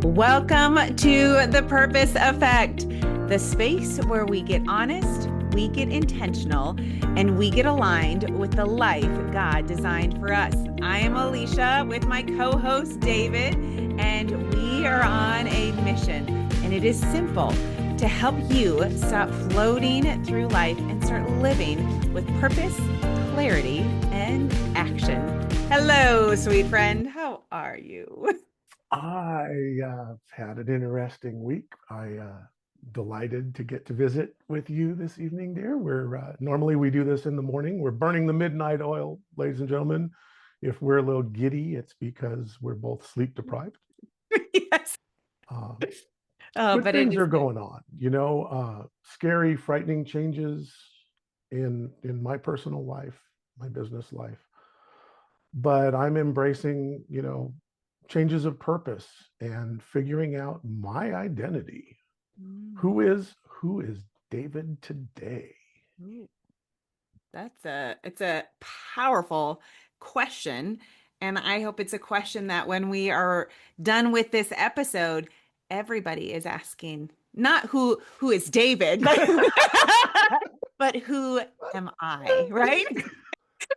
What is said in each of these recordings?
Welcome to The Purpose Effect, the space where we get honest, we get intentional, and we get aligned with the life God designed for us. I am Alesha with my co-host David, and we are on a mission, and it is simple: to help you stop floating through life and start living with purpose, clarity, and action. Hello, sweet friend. How are you? I had an interesting week. Delighted to get to visit with you this evening, dear. We're normally we do this in the morning. We're burning the midnight oil, ladies and gentlemen. If we're a little giddy, it's because we're both sleep deprived. Yes. Uh, Oh, Good but it things is are good. going on, scary, frightening changes in my personal life, my business life. But I'm embracing, changes of purpose and figuring out my identity. Mm. Who is David today? Ooh, it's a powerful question. And I hope it's a question that when we are done with this episode, everybody is asking, not who is David, but but who am I, right?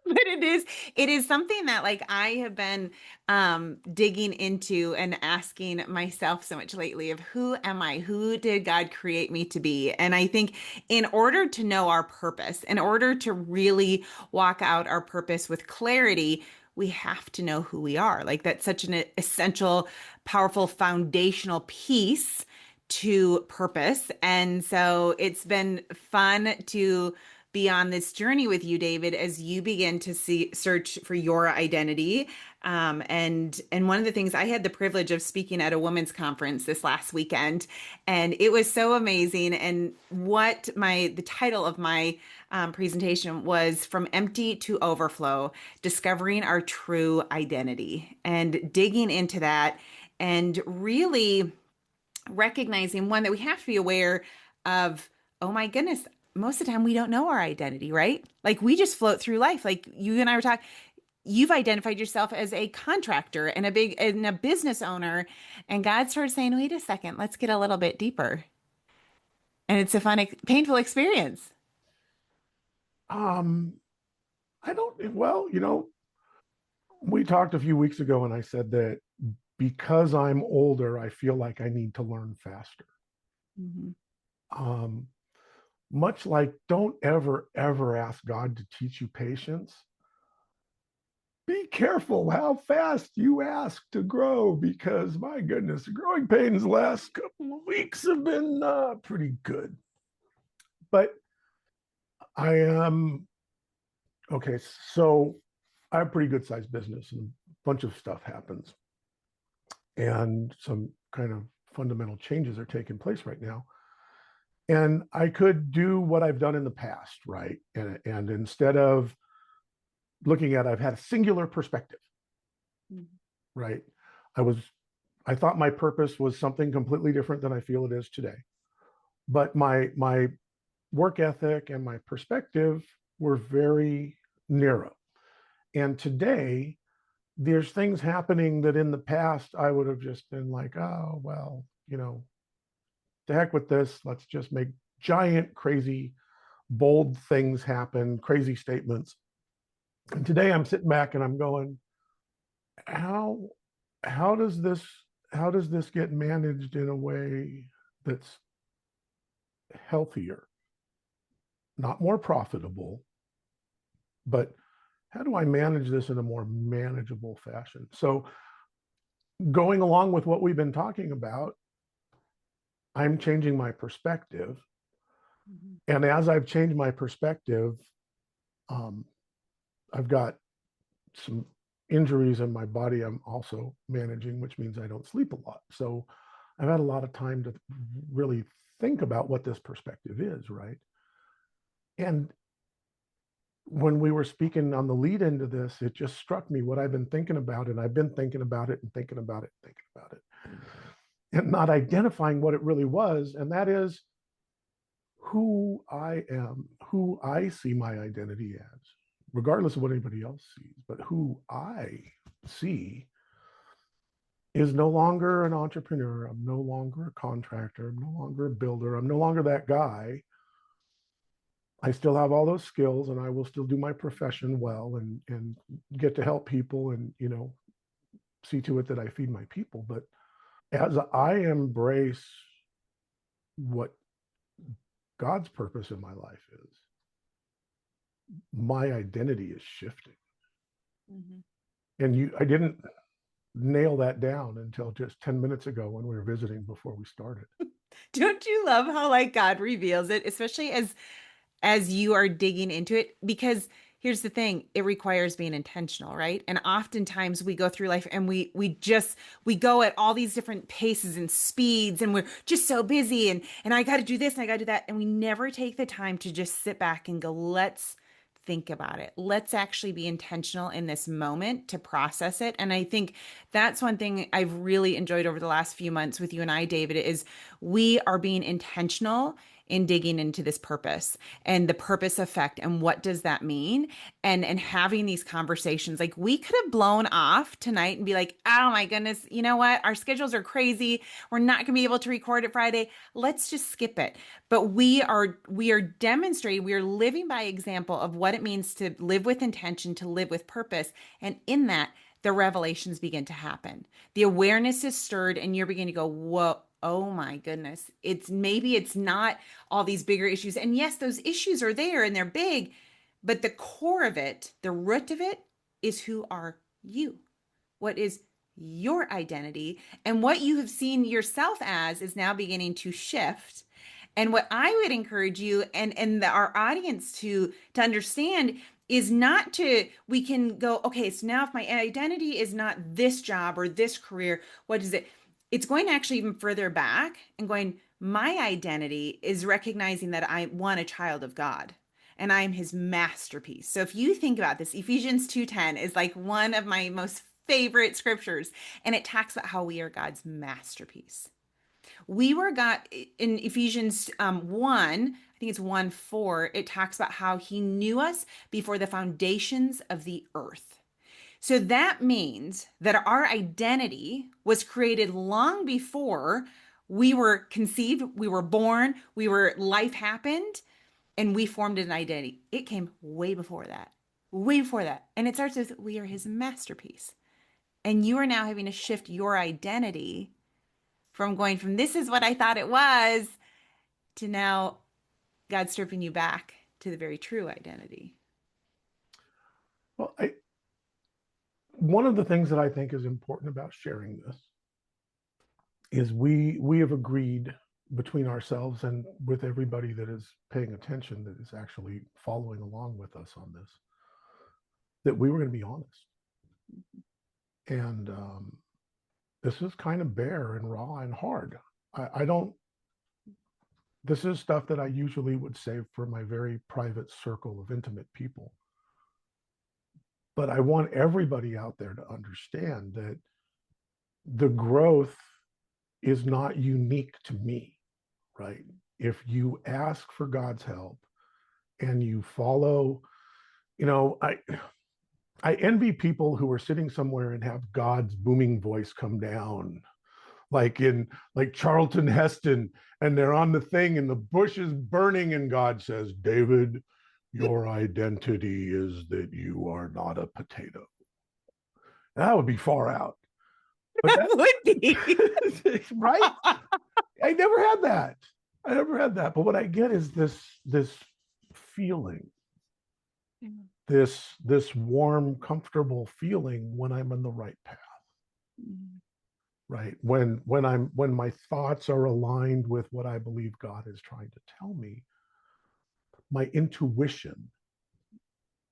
But it is something that like I have been digging into and asking myself so much lately of who am I? Who did God create me to be? And I think in order to know our purpose, in order to really walk out our purpose with clarity, we have to know who we are. Like that's such an essential, powerful, foundational piece to purpose. And so it's been fun to be on this journey with you, David, as you begin to search for your identity. And one of the things, I had the privilege of speaking at a women's conference this last weekend, and it was so amazing. And what the title of my presentation was From Empty to Overflow: Discovering Our True Identity, and digging into that and really recognizing, one, that we have to be aware of, oh my goodness, most of the time we don't know our identity, right? Like we just float through life. Like you and I were talking, you've identified yourself as a contractor and a business owner, and God started saying, wait a second, let's get a little bit deeper. And it's a painful experience. Um, I don't, well, we talked a few weeks ago and I said that because I'm older, I feel like I need to learn faster. Mhm. Um, Much like don't ever ask God to teach you patience. Be careful how fast you ask to grow, because my goodness, the growing pains last couple of weeks have been pretty good. But I am okay. So I have a pretty good sized business and a bunch of stuff happens. And some kind of fundamental changes are taking place right now. And I could do what I've done in the past, right? And instead of looking at, I've had a singular perspective, Mhm. right? I was, I thought my purpose was something completely different than I feel it is today. But my work ethic and my perspective were very narrow. And today, there's things happening that in the past I would have just been like, oh, well, the heck with this. Let's just make giant, crazy, bold things happen, crazy statements. And today I'm sitting back and I'm going, how how does this how does this get managed in a way that's healthier, not more profitable, but how do I manage this in a more manageable fashion? So going along with what we've been talking about, I'm changing my perspective. Mhm. And as I've changed my perspective, um, I've got some injuries in my body I'm also managing, which means I don't sleep a lot. So I've had a lot of time to really think about what this perspective is, right? And when we were speaking on the lead into this, it just struck me what I've been thinking about, and I've been thinking about it and thinking about it and thinking about it, and not identifying what it really was, and that is who I am, who I see my identity as, regardless of what anybody else sees, but who I see is no longer an entrepreneur. I'm no longer a contractor. I'm no longer a builder. I'm no longer that guy. I still have all those skills and I will still do my profession well and get to help people and, see to it that I feed my people. But as I embrace what God's purpose in my life is, my identity is shifting. Mhm. And I didn't nail that down until just 10 minutes ago when we were visiting before we started. Don't you love how like God reveals it, especially as you are digging into it? Because here's the thing, it requires being intentional, right? And oftentimes we go through life and we go at all these different paces and speeds and we're just so busy and I got to do this and I got to do that and we never take the time to just sit back and go, let's think about it. Let's actually be intentional in this moment to process it. And I think that's one thing I've really enjoyed over the last few months with you and I, David, is we are being intentional in digging into this purpose and the purpose effect and what does that mean, and having these conversations. Like we could have blown off tonight and be like, oh my goodness, you know what, our schedules are crazy, we're not going to be able to record it Friday, let's just skip it. But we are demonstrating, we are living by example of what it means to live with intention, to live with purpose, and in that the revelations begin to happen. The awareness is stirred and you're beginning to go, whoa, oh my goodness. It's not all these bigger issues. And yes, those issues are there and they're big, but the core of it, the root of it is who are you? What is your identity? And what you have seen yourself as is now beginning to shift. And what I would encourage you and our audience to understand is not to, we can go, okay, so now if my identity is not this job or this career, what is it? It's going actually even further back and going, my identity is recognizing that I want a child of God and I am his masterpiece. So if you think about this, Ephesians 2:10 is like one of my most favorite scriptures, and it talks about how we are God's masterpiece. We were God in Ephesians 1, I think it's 1:4, it talks about how he knew us before the foundations of the earth. So that means that our identity was created long before we were conceived, we were born, life happened, and we formed an identity. It came way before that. Way before that. And it starts with we are his masterpiece. And you are now having to shift your identity from going from this is what I thought it was to now God stripping you back to the very true identity. Well, one of the things that I think is important about sharing this is we have agreed between ourselves and with everybody that is paying attention, that is actually following along with us on this, that we were going to be honest. And this is kind of bare and raw and hard. I don't, this is stuff that I usually would save for my very private circle of intimate people. But I want everybody out there to understand that the growth is not unique to me, right? If you ask for God's help and you follow, you know, I envy people who are sitting somewhere and have God's booming voice come down, like in like Charlton Heston, and they're on the thing and the bush is burning, and God says, David, your identity is that you are not a potato. That would be far out. But That would be. that right? I never had that. I never had that. But what I get is this feeling, this warm, comfortable feeling when I'm on the right path. Right. When my thoughts are aligned with what I believe God is trying to tell me, my intuition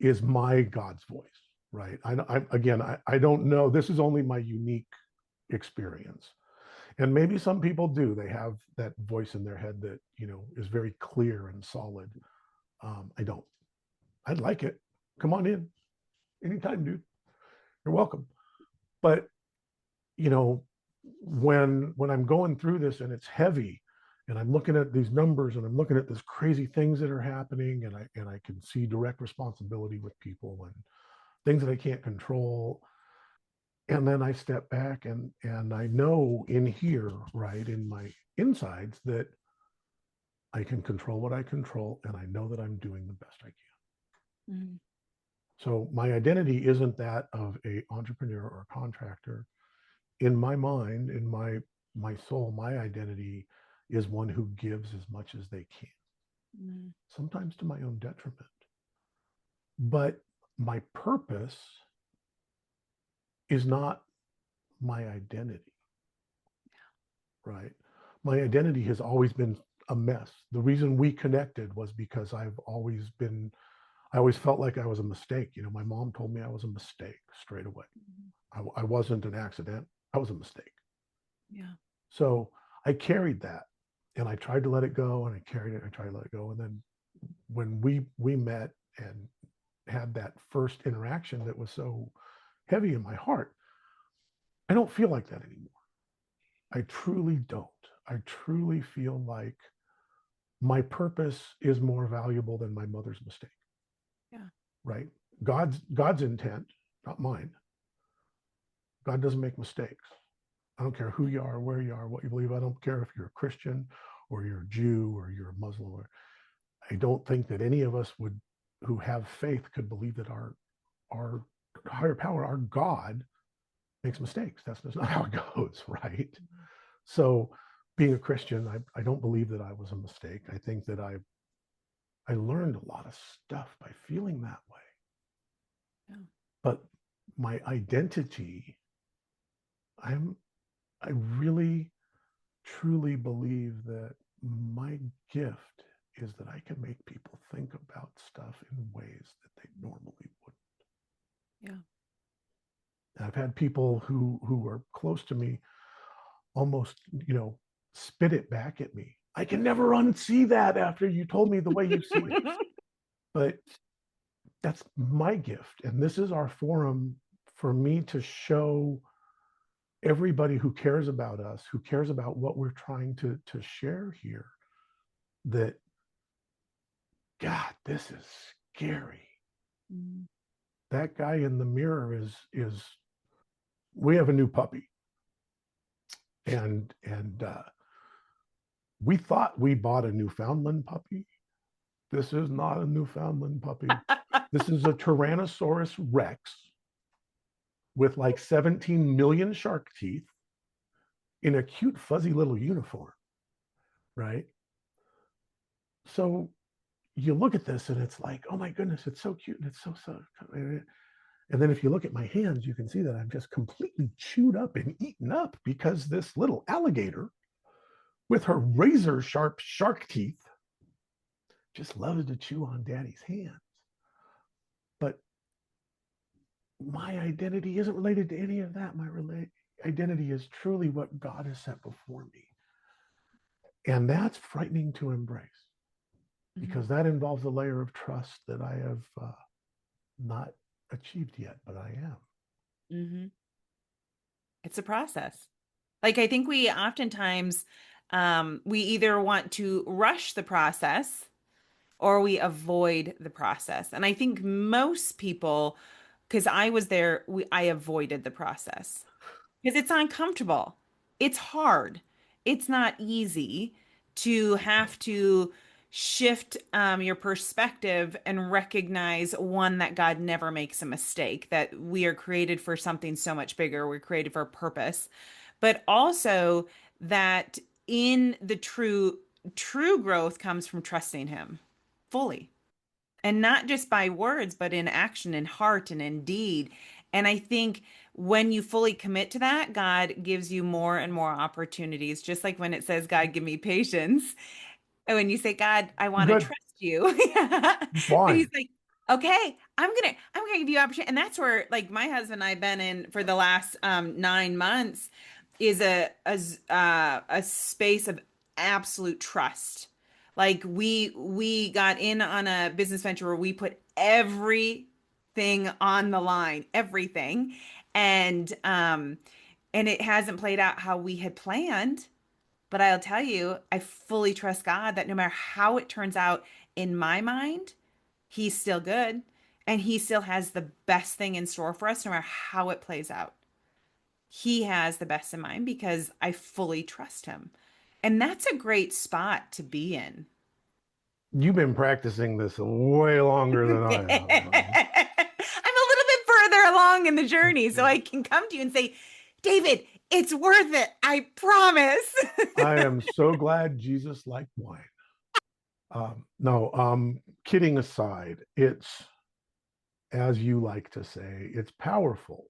is my God's voice. Right. I don't know. This is only my unique experience. And maybe some people do. They have that voice in their head that, is very clear and solid. I don't. I'd like it. Come on in anytime, dude. You're welcome. But, you know, when I'm going through this and it's heavy and I'm looking at these numbers and I'm looking at these crazy things that are happening, and I can see direct responsibility with people and things that I can't control, And then I step back and I know in here, right, in my insides that I can control what I control and I know that I'm doing the best I can. Mhm. So my identity isn't that of a entrepreneur or a contractor. In my mind, in my soul, my identity is one who gives as much as they can, Mhm. sometimes to my own detriment. But my purpose is not my identity, right? My identity has always been a mess. The reason we connected was because I always felt like I was a mistake. You know, my mom told me I was a mistake straight away. Mhm. I wasn't an accident. I was a mistake. Yeah. So I carried that and I tried to let it go and I carried it. I tried to let it go. And then when we met and had that first interaction that was so heavy in my heart, I don't feel like that anymore. I truly don't. I truly feel like my purpose is more valuable than my mother's mistake, Yeah. right? God's intent, not mine. God doesn't make mistakes. I don't care who you are, where you are, what you believe. I don't care if you're a Christian or you're a Jew or you're a Muslim. I don't think that any of us would who have faith could believe that our higher power, our God, makes mistakes. That's not how it goes, right? Mhm. So being a Christian, I don't believe that I was a mistake. I think that I learned a lot of stuff by feeling that way. Yeah. But my identity, I'm I really truly believe that my gift is that I can make people think about stuff in ways that they normally wouldn't. Yeah. And I've had people who are close to me almost, spit it back at me. I can never unsee that after you told me the way you see it. But that's my gift. And this is our forum for me to show everybody who cares about us, who cares about what we're trying to share here, that God, this is scary. Mhm. That guy in the mirror is we have a new puppy. And we thought we bought a Newfoundland puppy. This is not a Newfoundland puppy. This is a Tyrannosaurus Rex with like 17 million shark teeth in a cute, fuzzy little uniform, right? So you look at this and it's like, oh my goodness, it's so cute and it's so. And then if you look at my hands, you can see that I'm just completely chewed up and eaten up because this little alligator with her razor sharp shark teeth just loves to chew on daddy's hands. But my identity isn't related to any of that. Identity is truly what God has set before me. And that's frightening to embrace because Mhm. that involves a layer of trust that I have not achieved yet, but I am. Mhm. It's a process. Like I think we oftentimes we either want to rush the process or we avoid the process. And I think most people, because I was there, I avoided the process because it's uncomfortable. It's hard. It's not easy to have to shift your perspective and recognize one that God never makes a mistake, that we are created for something so much bigger. We're created for a purpose, but also that in the true growth comes from trusting Him fully. And not just by words, but in action, in heart, and in deed. And I think when you fully commit to that, God gives you more and more opportunities. Just like when it says, God, give me patience. And when you say, God, I want to Good. trust you. But Why? he's like, okay, I'm gonna give you opportunity. And that's where like my husband and I've been in for the last 9 months is a space of absolute trust. Like we got in on a business venture where we put everything on the line, everything. And it hasn't played out how we had planned. But I'll tell you, I fully trust God that no matter how it turns out in my mind, He's still good and He still has the best thing in store for us, no matter how it plays out. he has the best in mind because I fully trust him. And that's a great spot to be in. You've been practicing this way longer than I I'm have. a little bit further along in the journey, so I can come to you and say, David, it's worth it. I promise. I am so glad Jesus liked wine. No, kidding aside, it's, as you like to say, it's powerful,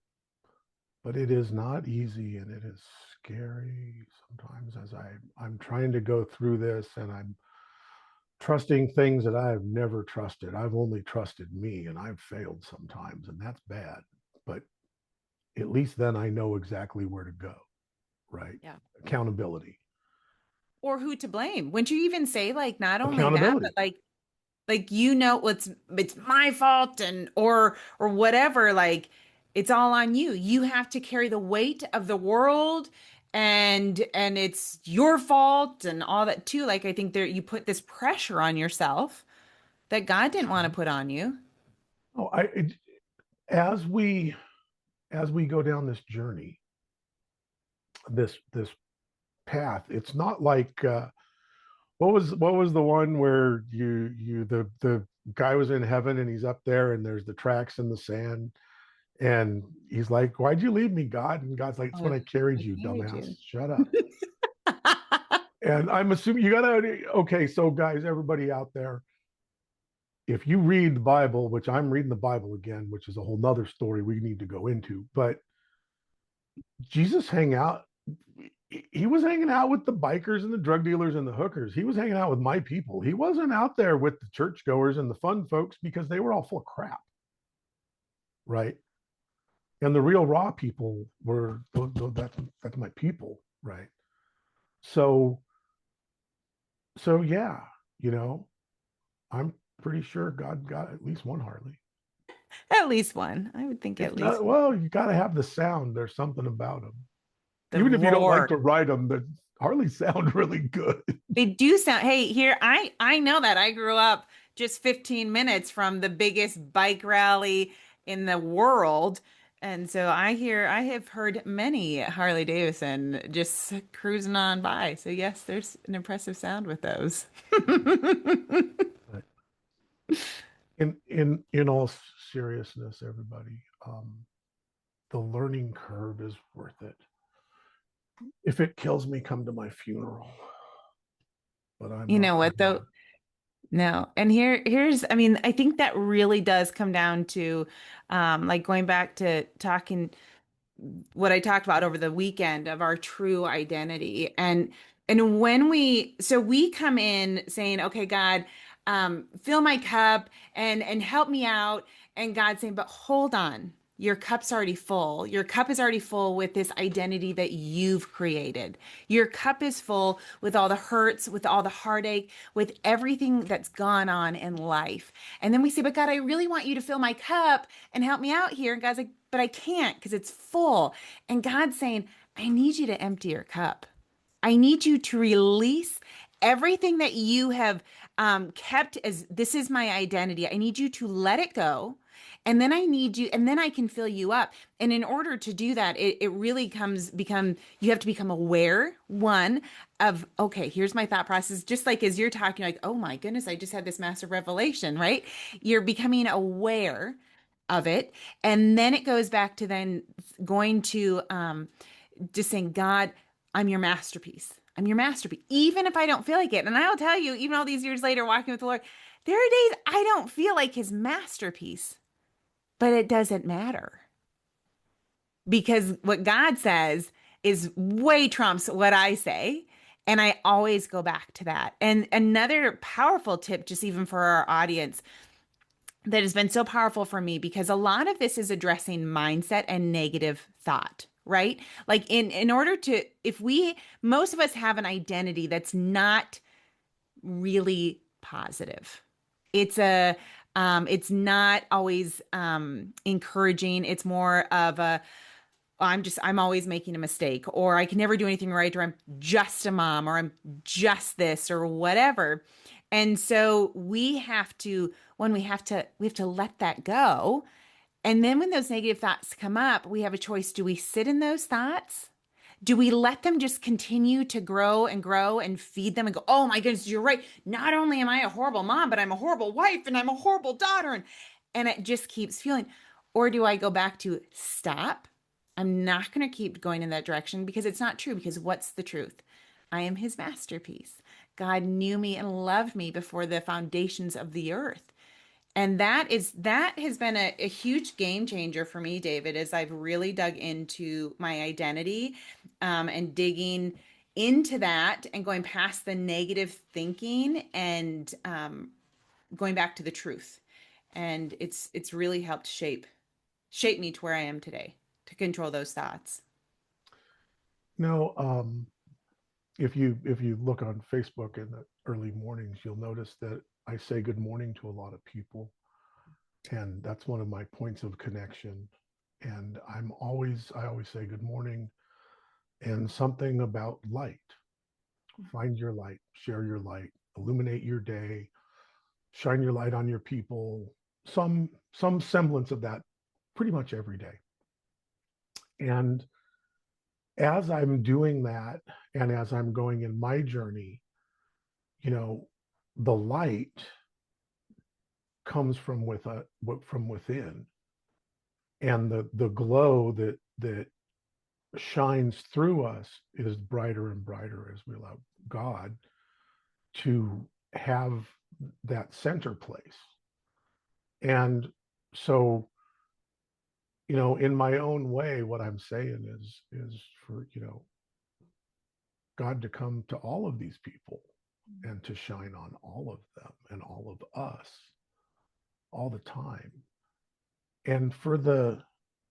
but it is not easy and it is scary sometimes as I'm trying to go through this and I'm trusting things that I have never trusted. I've only trusted me and I've failed sometimes, and that's bad. But at least then I know exactly where to go, right? Yeah. Accountability. Or who to blame? Wouldn't you even say like not only that, but Accountability. like it's my fault and or whatever, like it's all on you. You have to carry the weight of the world and it's your fault and all that too. Like I think there you put this pressure on yourself that God didn't want to put on you. Oh, as we as we go down this journey, this path, it's not like what was the one where the guy was in heaven and he's up there and there's the tracks in the sand and he's like, "Why'd you leave me, God?" And God's like, "It's when Oh, I carried I you, carried dumbass. you. Shut up." And I'm assuming you gotta, okay, so guys, everybody out there, if you read the Bible, which I'm reading the Bible again, which is a whole nother story we need to go into, but Jesus hang out, he was hanging out with the bikers and the drug dealers and the hookers. He was hanging out with my people. He wasn't out there with the churchgoers and the fun folks because they were all full of crap, right? And the real raw people were that's my people, right? So yeah, you know, I'm pretty sure God got at least one Harley. At least one. I would think If at not, least well, you got to have the sound. There's something about them. the Even if you don't like roar. to ride them, the Harleys sound really good. They do sound, hey, here, I know that. I grew up just 15 minutes from the biggest bike rally in the world. And so I have heard many Harley Davidson just cruising on by. So yes, there's an impressive sound with those. In all seriousness, everybody, the learning curve is worth it. If it kills me, come to my funeral. But I'm You not know what ready. though? No. And here's, I mean, I think that really does come down to like going back to talking what I talked about over the weekend of our true identity. And when we come in saying, okay, God, fill my cup and help me out. And God saying, but hold on, your cup's already full. Your cup is already full with this identity that you've created. Your cup is full with all the hurts, with all the heartache, with everything that's gone on in life. And then we say, but God, I really want you to fill my cup and help me out here. And God's like, but I can't because it's full. And God's saying, I need you to empty your cup. I need you to release everything that you have kept as this is my identity. I need you to let it go. And then I need you, and then I can fill you up. And in order to do that, it really you have to become aware, one, of, okay, here's my thought process. Just like as you're talking, like, oh my goodness, I just had this massive revelation, right? You're becoming aware of it. And then it goes back to then going to just saying, God, I'm your masterpiece. I'm your masterpiece. Even if I don't feel like it. And I'll tell you, even all these years later, walking with the Lord, there are days I don't feel like his masterpiece, but it doesn't matter because what God says is way trumps what I say. And I always go back to that. And another powerful tip, just even for our audience, that has been so powerful for me because a lot of this is addressing mindset and negative thought, right? Like in order to if we most of us have an identity that's not really positive. It's not always encouraging. It's more of a I'm always making a mistake, or I can never do anything right, or I'm just a mom, or I'm just this, or whatever. And so we have to, when we have to let that go And then when those negative thoughts come up, we have a choice. Do we sit in those thoughts? Do we let them just continue to grow and feed them and go, oh my goodness, you're right. Not only am I a horrible mom, but I'm a horrible wife and I'm a horrible daughter. And it just keeps fueling. Or do I go back to stop? I'm not going to keep going in that direction because it's not true. Because what's the truth? I am his masterpiece. God knew me and loved me before the foundations of the earth. And that has been a huge game changer for me, David, as I've really dug into my identity, and digging into that and going past the negative thinking and going back to the truth. And it's really helped shape me to where I am today to control those thoughts. No, if you look on Facebook in the early mornings, you'll notice that I say good morning to a lot of people, and that's one of my points of connection. And I always say good morning and something about light. Find your light, share your light, illuminate your day, shine your light on your people. Some semblance of that pretty much every day. And as I'm doing that, and as I'm going in my journey, you know, the light comes from within, and the glow that shines through us is brighter and brighter as we allow God to have that center place. And so, in my own way, what I'm saying is for, God to come to all of these people and to shine on all of them and all of us all the time. And for the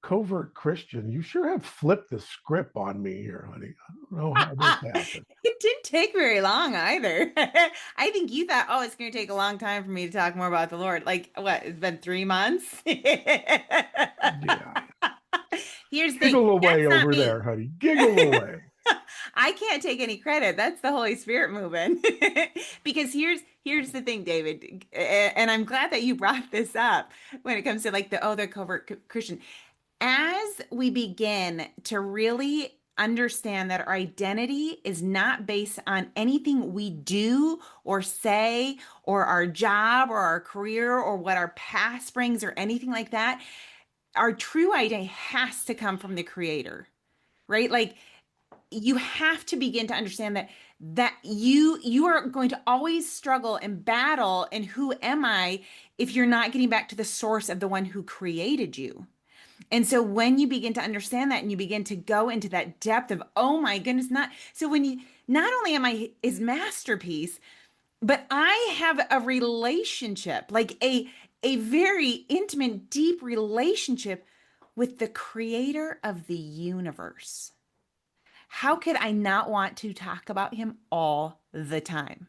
covert Christian, you sure have flipped the script on me here, honey. I don't know how this happened. It didn't take very long either. I think you thought, oh, it's going to take a long time for me to talk more about the Lord. Like, what? It's been 3 months? Yeah. Here's the thing. Giggle That's away not over me. there, honey. Giggle away. I can't take any credit. That's the Holy Spirit moving. Because here's the thing, David, and I'm glad that you brought this up when it comes to like the covert Christian. As we begin to really understand that our identity is not based on anything we do or say or our job or our career or what our past brings or anything like that, our true identity has to come from the Creator, right? Like you have to begin to understand that you are going to always struggle and battle and who am I if you're not getting back to the source of the one who created you. And so when you begin to understand that and you begin to go into that depth of, oh my goodness, not so when you not only am I his masterpiece, but I have a relationship, like a very intimate, deep relationship with the creator of the universe. How could I not want to talk about him all the time?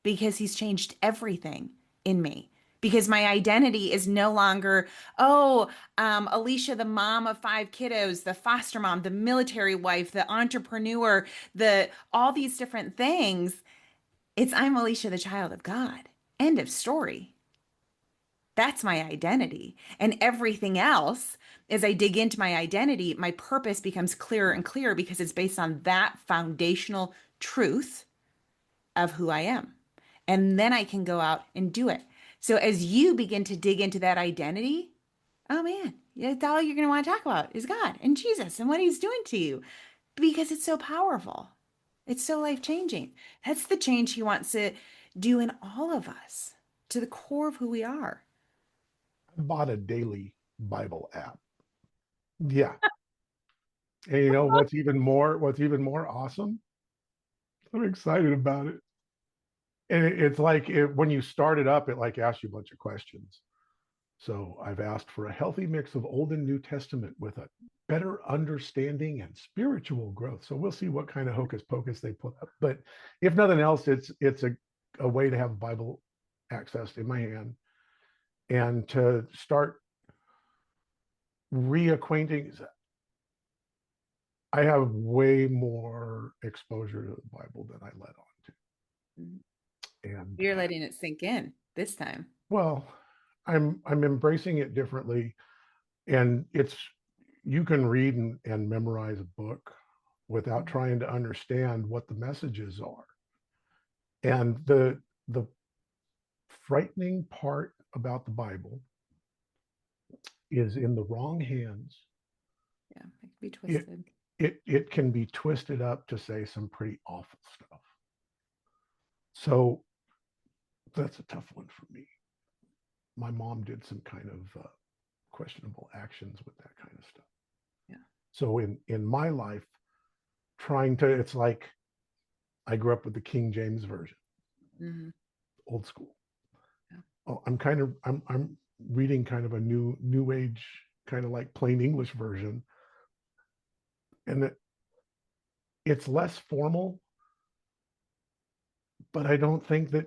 Because he's changed everything in me. Because my identity is no longer, oh, Alesha, the mom of 5 kiddos, the foster mom, the military wife, the entrepreneur, the all these different things. It's I'm Alesha, the child of God. End of story. That's my identity. And everything else, as I dig into my identity, my purpose becomes clearer and clearer because it's based on that foundational truth of who I am. And then I can go out and do it. So as you begin to dig into that identity, oh man, that's all you're going to want to talk about is God and Jesus and what he's doing to you because it's so powerful. It's so life-changing. That's the change he wants to do in all of us to the core of who we are. I bought a daily Bible app. Yeah. And what's even more awesome? I'm excited about it. And it's like when you start it up, it like asks you a bunch of questions. So I've asked for a healthy mix of Old and New Testament with a better understanding and spiritual growth. So we'll see what kind of hocus pocus they put up. But if nothing else, it's a way to have Bible access in my hand and to start reacquainting. I have way more exposure to the Bible than I let on to. And You're letting it sink in this time. well, I'm embracing it differently, and it's you can read and memorize a book without trying to understand what the messages are. And the frightening part about the Bible is in the wrong hands, Yeah, it can be it twisted. it can be twisted up to say some pretty awful stuff. So that's a tough one for me. My mom did some kind of questionable actions with that kind of stuff. Yeah. So in my life, trying to it's like I grew up with the King James version, Hmm. old school. Yeah. Oh, I'm reading kind of a new age kind of like plain English version, and it's less formal, but I don't think that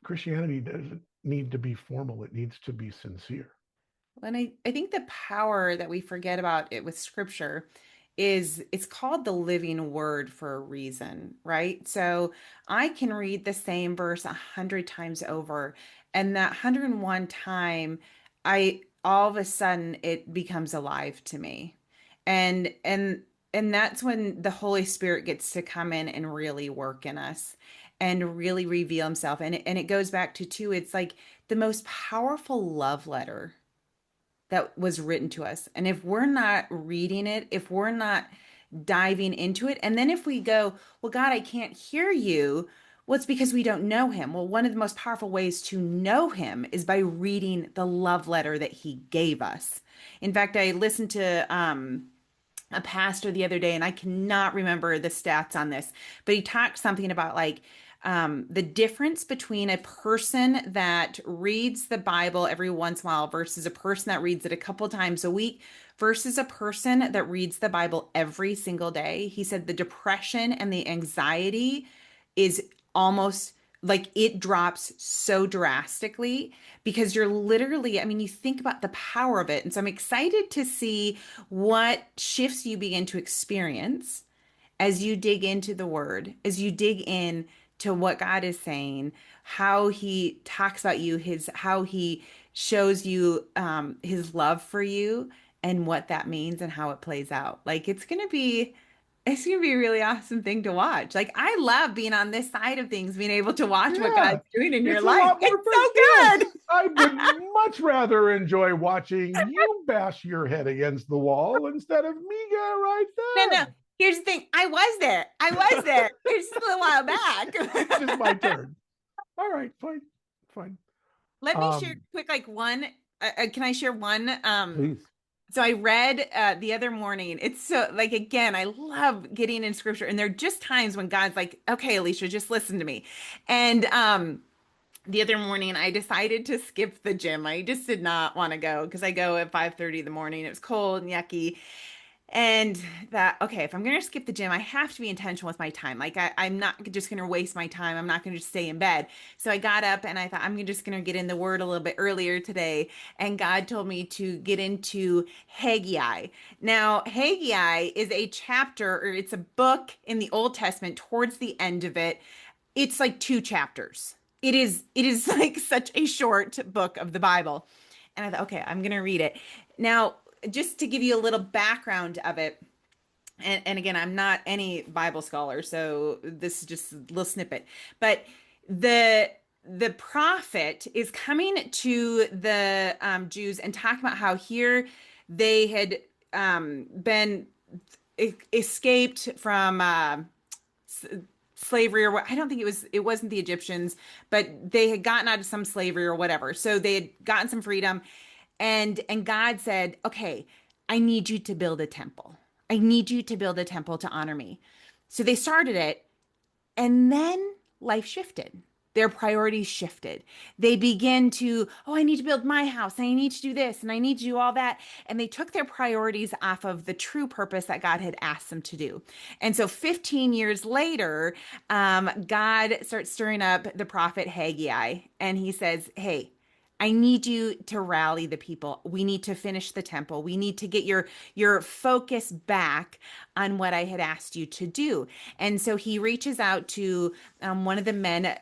Christianity doesn't need to be formal. It needs to be sincere. And I think the power that we forget about it with scripture is it's called the living word for a reason, right? So I can read the same verse 100 times over, and that 101 time, I all of a sudden it becomes alive to me. And and and that's when the Holy Spirit gets to come in and really work in us and really reveal himself. And it goes back to too, it's like the most powerful love letter that was written to us. And if we're not reading it, if we're not diving into it, and then if we go, well, God, I can't hear you, well, it's because we don't know him. Well, one of the most powerful ways to know him is by reading the love letter that he gave us. In fact, I listened to a pastor the other day, and I cannot remember the stats on this, but he talked something about like the difference between a person that reads the Bible every once in a while versus a person that reads it a couple times a week versus a person that reads the Bible every single day. He said the depression and the anxiety is almost like it drops so drastically because you're literally, I mean, you think about the power of it. And so I'm excited to see what shifts you begin to experience as you dig into the word, as you dig in to what God is saying, how he talks about you, his how he shows you his love for you and what that means and how it plays out. Like it's gonna be a really awesome thing to watch. Like I love being on this side of things, being able to watch what Yeah, God's doing in your it's a life. lot more It's fun. so Yes, good. I would much rather enjoy watching you bash your head against the wall instead of me get right No, no. there. Here's the thing. I was there. I was there. It's just a little while It's just my back. turn. All right, fine, fine. Let me share Um, quick, like one. Can I share one? Please. So I read the other morning. It's so like again, I love getting in scripture, and there are just times when God's like, "Okay, Alicia, just listen to me." And the other morning, I decided to skip the gym. I just did not want to go because I go at 5:30 in the morning. It was cold and yucky. And that, okay, if I'm going to skip the gym, I have to be intentional with my time. Like, I'm not just going to waste my time. I'm not going to just stay in bed. So I got up and I thought, I'm just going to get in the word a little bit earlier today. And God told me to get into Haggai. Now, Haggai is a chapter or it's a book in the Old Testament towards the end of it. It's like two chapters. It is like such a short book of the Bible. And I thought, okay, I'm going to read it. Now, just to give you a little background of it, and again, I'm not any Bible scholar, so this is just a little snippet. But the the prophet is coming to the Jews and talking about how here they had been escaped from slavery or what I don't think it wasn't the Egyptians, but they had gotten out of some slavery or whatever. So they had gotten some freedom and God said, "Okay, I need you to build a temple. I need you to build a temple to honor me." So they started it and then life shifted. Their priorities shifted. They begin to, oh, I need to build my house, and I need to do this, and I need to do all that. And they took their priorities off of the true purpose that God had asked them to do. And so 15 years later, God starts stirring up the prophet Haggai, and he says, hey, I need you to rally the people. We need to finish the temple. We need to get your focus back on what I had asked you to do. And so he reaches out to one of the men,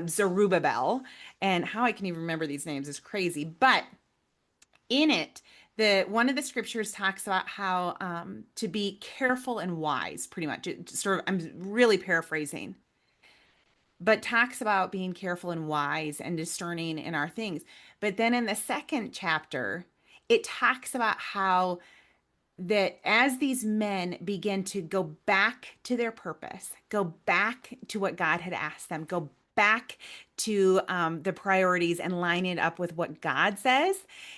Zerubbabel, and how I can even remember these names is crazy. But in it, the one of the scriptures talks about how to be careful and wise, pretty much. It sort of, I'm really paraphrasing, but talks about being careful and wise and discerning in our things. But then in the second chapter, it talks about how that as these men begin to go back to their purpose, go back to what God had asked them, go back to the priorities and line it up with what God says,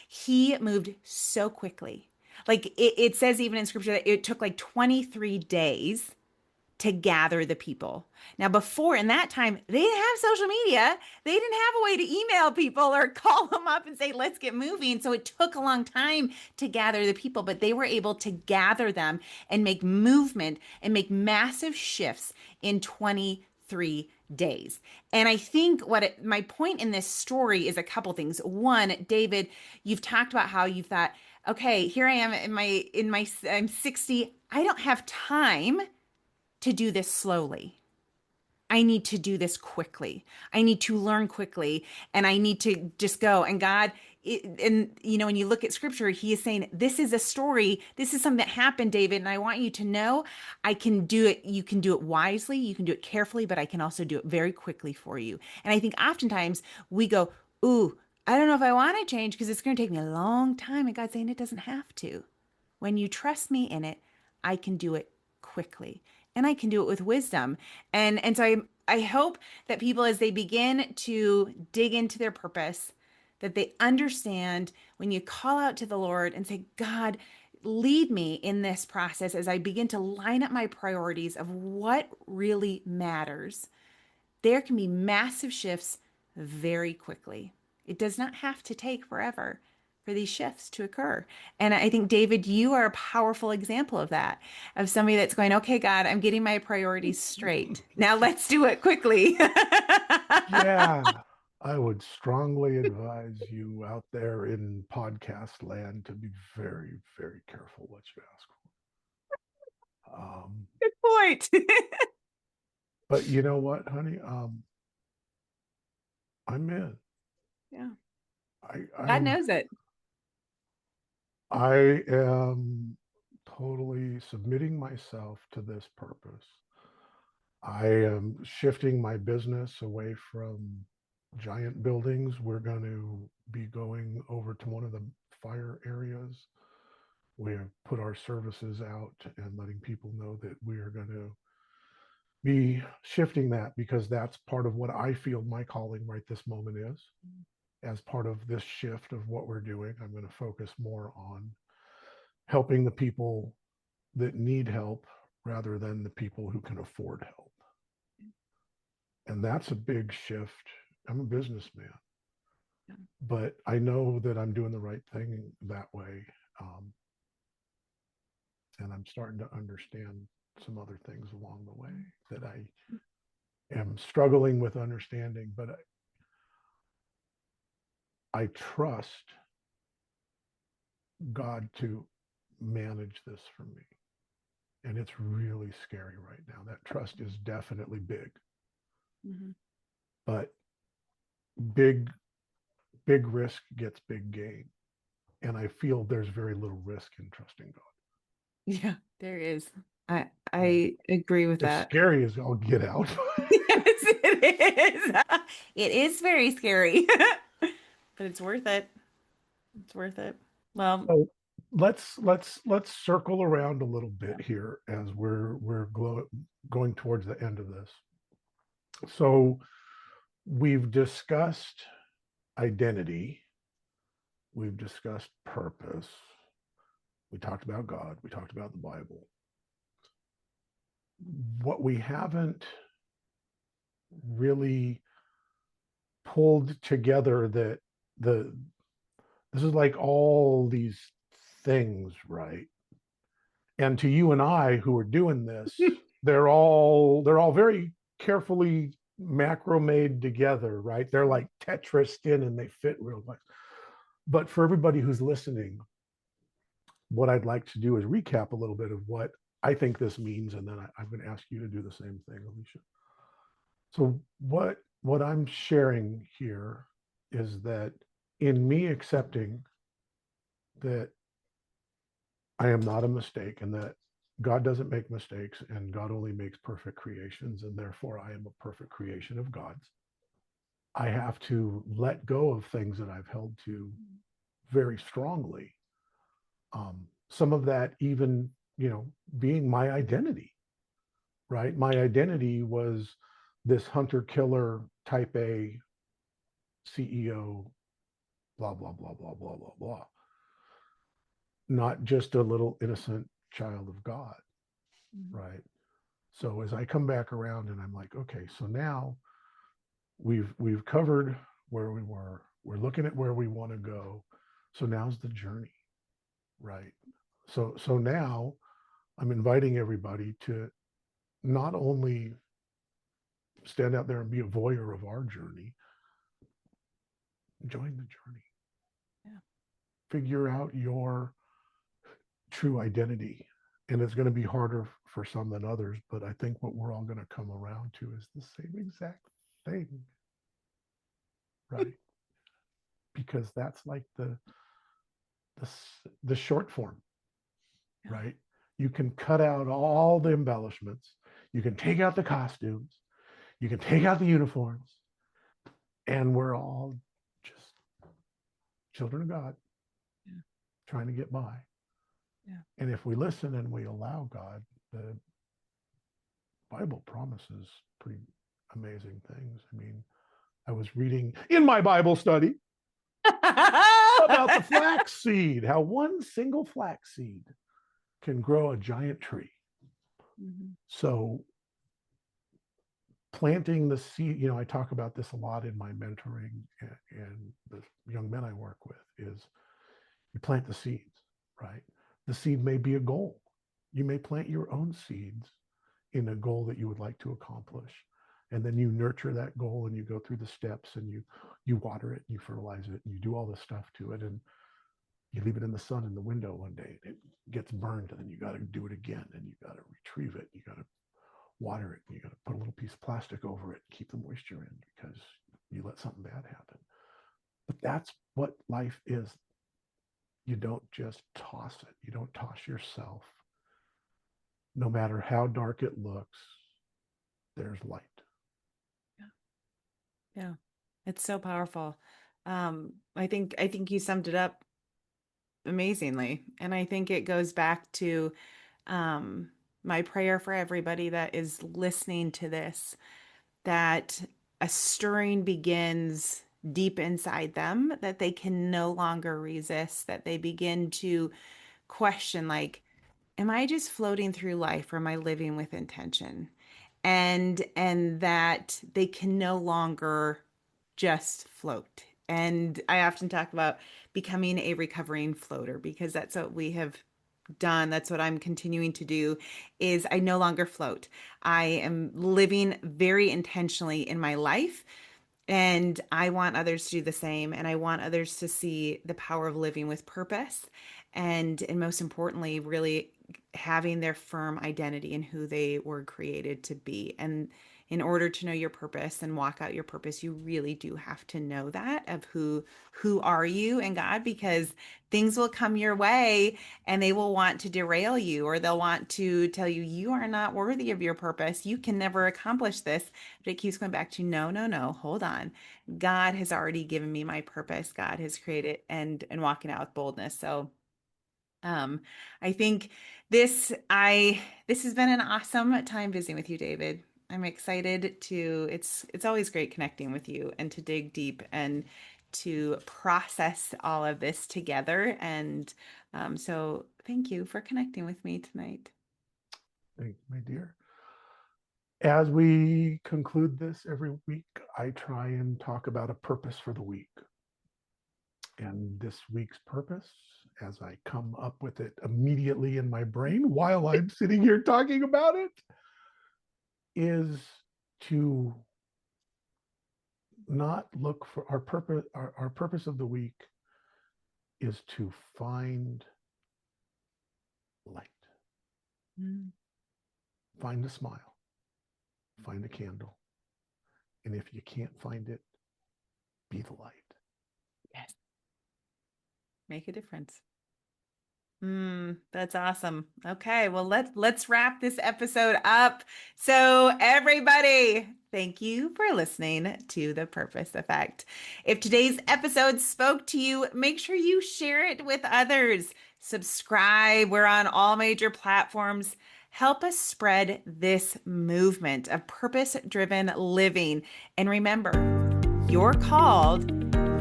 he moved so quickly. Like it says even in scripture that it took like 23 days to gather the people. Now, before in that time, they didn't have social media. They didn't have a way to email people or call them up and say, let's get moving. So it took a long time to gather the people, but they were able to gather them and make movement and make massive shifts in 23 days. And I think my point in this story is a couple things. One, David, you've talked about how you thought, okay, here I am I'm 60. I don't have time to do this slowly. I need to do this quickly. I need to learn quickly and I need to just go. And God, and when you look at scripture, he is saying, this is a story. This is something that happened, David. And I want you to know I can do it. You can do it wisely. You can do it carefully, but I can also do it very quickly for you. And I think oftentimes we go, ooh, I don't know if I want to change because it's going to take me a long time. And God's saying it doesn't have to. When you trust me in it, I can do it quickly and I can do it with wisdom. And so I hope that people as they begin to dig into their purpose, that they understand when you call out to the Lord and say, God, lead me in this process as I begin to line up my priorities of what really matters, there can be massive shifts very quickly. It does not have to take forever for these shifts to occur. And I think, David, you are a powerful example of that, of somebody that's going, okay, God, I'm getting my priorities straight. Now let's do it quickly. Yeah, I would strongly advise you out there in podcast land to be very, very careful what you ask for. Good point. But you know what, honey? I'm in. Yeah. I, God I'm knows it. I am totally submitting myself to this purpose. I am shifting my business away from giant buildings. We're going to be going over to one of the fire areas. We have put our services out and letting people know that we are going to be shifting that because that's part of what I feel my calling right this moment is. As part of this shift of what we're doing, I'm going to focus more on helping the people that need help rather than the people who can afford help. And that's a big shift. I'm a businessman, but I know that I'm doing the right thing that way. Um, and I'm starting to understand some other things along the way that I am struggling with understanding, but I trust God to manage this for me. And it's really scary right now. That trust is definitely big, Mhm. but big, big risk gets big gain. And I feel there's very little risk in trusting God. Yeah, there is. I Yeah. I agree with It's that. scary as all get out. Yes, it is. It is very scary, but it's worth it. It's worth it. Well, So let's circle around a little bit here as going towards the end of this. So we've discussed identity, we've discussed purpose, we talked about God, we talked about the Bible. What we haven't really pulled together that the this is like all these things, right? And to you and I who are doing this, they're all very carefully macro made together, right? They're like Tetris skin and they fit real nice. But for everybody who's listening, what I'd like to do is recap a little bit of what I think this means, and then I'm going to ask you to do the same thing, Alesha. So what I'm sharing here is that in me accepting that I am not a mistake and that God doesn't make mistakes and God only makes perfect creations, and therefore I am a perfect creation of God's. I have to let go of things that I've held to very strongly. Some of that even, being my identity, right? My identity was this hunter killer type A CEO, blah, blah, blah, blah, blah, blah, blah. Not just a little innocent child of God, Mhm. right? So as I come back around and I'm like, okay, so now we've covered where we were. We're looking at where we want to go. So now's the journey, right? So now I'm inviting everybody to not only stand out there and be a voyeur of our journey, join the journey. Yeah. Figure out your true identity. And it's going to be harder for some than others, but I think what we're all going to come around to is the same exact thing, right? Because that's like the, the short form, Yeah. right? You can cut out all the embellishments, you can take out the costumes, you can take out the uniforms, and we're all just children of God Yeah. trying to get by. Yeah. And if we listen and we allow God, the Bible promises pretty amazing things. I mean, I was reading in my Bible study about the flax seed, how one single flax seed can grow a giant tree. Mhm. So planting the seed, I talk about this a lot in my mentoring and the young men I work with, is you plant the seeds, right? The seed may be a goal. You may plant your own seeds in a goal that you would like to accomplish. And then you nurture that goal and you go through the steps and you water it, and you fertilize it, and you do all this stuff to it. And you leave it in the sun in the window one day, and it gets burned, and then you got to do it again, and you got to retrieve it. You got to water it. You got to put a little piece of plastic over it, keep the moisture in, because you let something bad happen. But that's what life is. You don't just toss it. You don't toss yourself. No matter how dark it looks, there's light. Yeah. Yeah. It's so powerful. I think you summed it up amazingly. And I think it goes back to um, my prayer for everybody that is listening to this, that a stirring begins deep inside them, that they can no longer resist, that they begin to question, like, am I just floating through life or am I living with intention? And that they can no longer just float. And I often talk about becoming a recovering floater because that's what we have done. That's what I'm continuing to do is I no longer float. I am living very intentionally in my life and I want others to do the same. And I want others to see the power of living with purpose. And most importantly, really having their firm identity in who they were created to be. And in order to know your purpose and walk out your purpose, you really do have to know that of who are you in God, because things will come your way and they will want to derail you, or they'll want to tell you you are not worthy of your purpose. You can never accomplish this. But it keeps going back to no, no, no, hold on. God has already given me my purpose. God has created and walking out with boldness. So um, I think this has been an awesome time visiting with you, David. I'm excited to it's always great connecting with you and to dig deep and to process all of this together. And so thank you for connecting with me tonight. Thank you, my dear. As we conclude this every week, I try and talk about a purpose for the week. And this week's purpose, as I come up with it immediately in my brain while I'm sitting here talking about it, is to not look for our purpose. Our purpose of the week is to find light, Mm. find a smile, find a candle. And if you can't find it, be the light. Yes. Make a difference. That's awesome. Okay, well let's wrap this episode up. So everybody, thank you for listening to The Purpose Effect. If today's episode spoke to you, make sure you share it with others. Subscribe. We're on all major platforms. Help us spread this movement of purpose-driven living. And remember, you're called,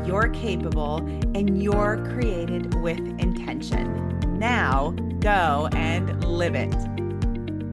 you're capable, and you're created with intention. Now go and live it.